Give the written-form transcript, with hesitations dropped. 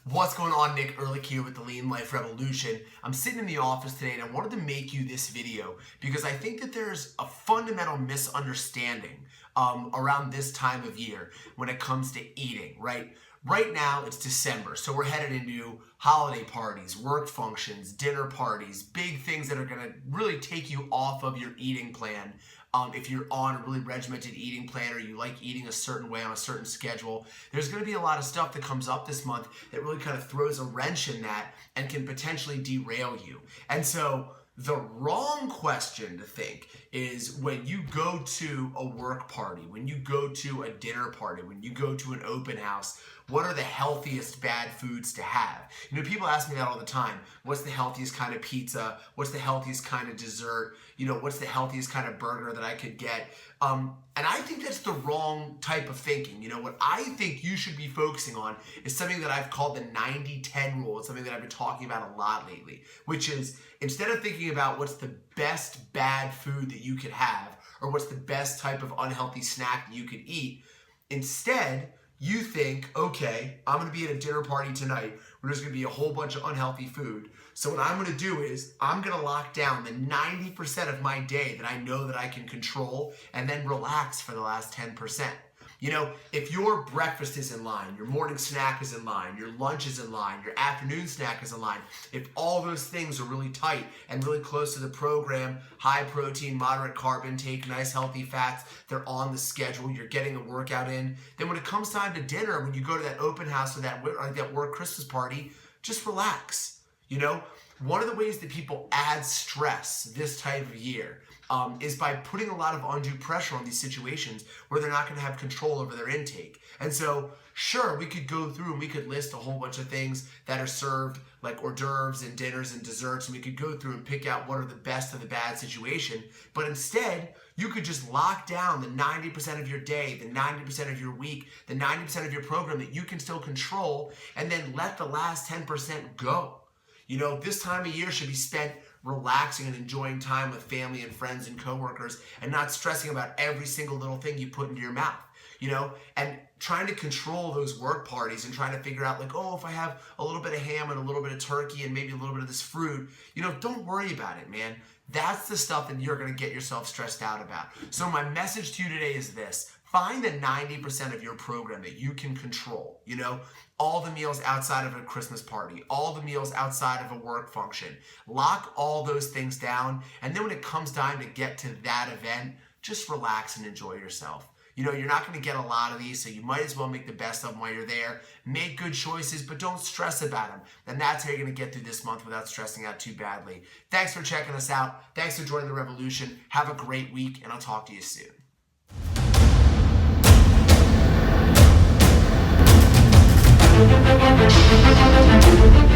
What's going on? Nick Ehrlich here with the Lean Life Revolution. I'm sitting in the office today and I wanted to make you this video because I think that there's a fundamental misunderstanding around this time of year when it comes to eating, right? Right now it's December, so we're headed into holiday parties, work functions, dinner parties, big things that are going to really take you off of your eating plan. If you're on a really regimented eating plan or you like eating a certain way on a certain schedule, there's going to be a lot of stuff that comes up this month that really kind of throws a wrench in that and can potentially derail you. And so the wrong question to think is when you go to a work party, when you go to a dinner party, when you go to an open house, what are the healthiest bad foods to have? You know, people ask me that all the time. What's the healthiest kind of pizza? What's the healthiest kind of dessert? You know, what's the healthiest kind of burger that I could get? And I think that's the wrong type of thinking. You know, what I think you should be focusing on is something that I've called the 90-10 rule. It's something that I've been talking about a lot lately, which is instead of thinking about what's the best bad food that you could have or what's the best type of unhealthy snack that you could eat, instead, you think, okay, I'm going to be at a dinner party tonight where there's going to be a whole bunch of unhealthy food. So what I'm going to do is I'm going to lock down the 90% of my day that I know that I can control and then relax for the last 10%. You know, if your breakfast is in line, your morning snack is in line, your lunch is in line, your afternoon snack is in line, if all those things are really tight and really close to the program, high protein, moderate carb intake, nice healthy fats, they're on the schedule, you're getting a workout in, then when it comes time to dinner, when you go to that open house or that work Christmas party, just relax. You know, one of the ways that people add stress this type of year is by putting a lot of undue pressure on these situations where they're not going to have control over their intake. And so, sure, we could go through and we could list a whole bunch of things that are served like hors d'oeuvres and dinners and desserts, and we could go through and pick out what are the best of the bad situation. But instead, you could just lock down the 90% of your day, the 90% of your week, the 90% of your program that you can still control, and then let the last 10% go. You know, this time of year should be spent relaxing and enjoying time with family and friends and coworkers and not stressing about every single little thing you put into your mouth, you know, and trying to control those work parties and trying to figure out like, oh, if I have a little bit of ham and a little bit of turkey and maybe a little bit of this fruit, you know, don't worry about it, man. That's the stuff that you're going to get yourself stressed out about. So my message to you today is this. Find the 90% of your program that you can control, you know, all the meals outside of a Christmas party, all the meals outside of a work function. Lock all those things down, and then when it comes time to get to that event, just relax and enjoy yourself. You know, you're not going to get a lot of these, so you might as well make the best of them while you're there. Make good choices, but don't stress about them. And that's how you're going to get through this month without stressing out too badly. Thanks for checking us out. Thanks for joining the revolution. Have a great week, and I'll talk to you soon. Thank you.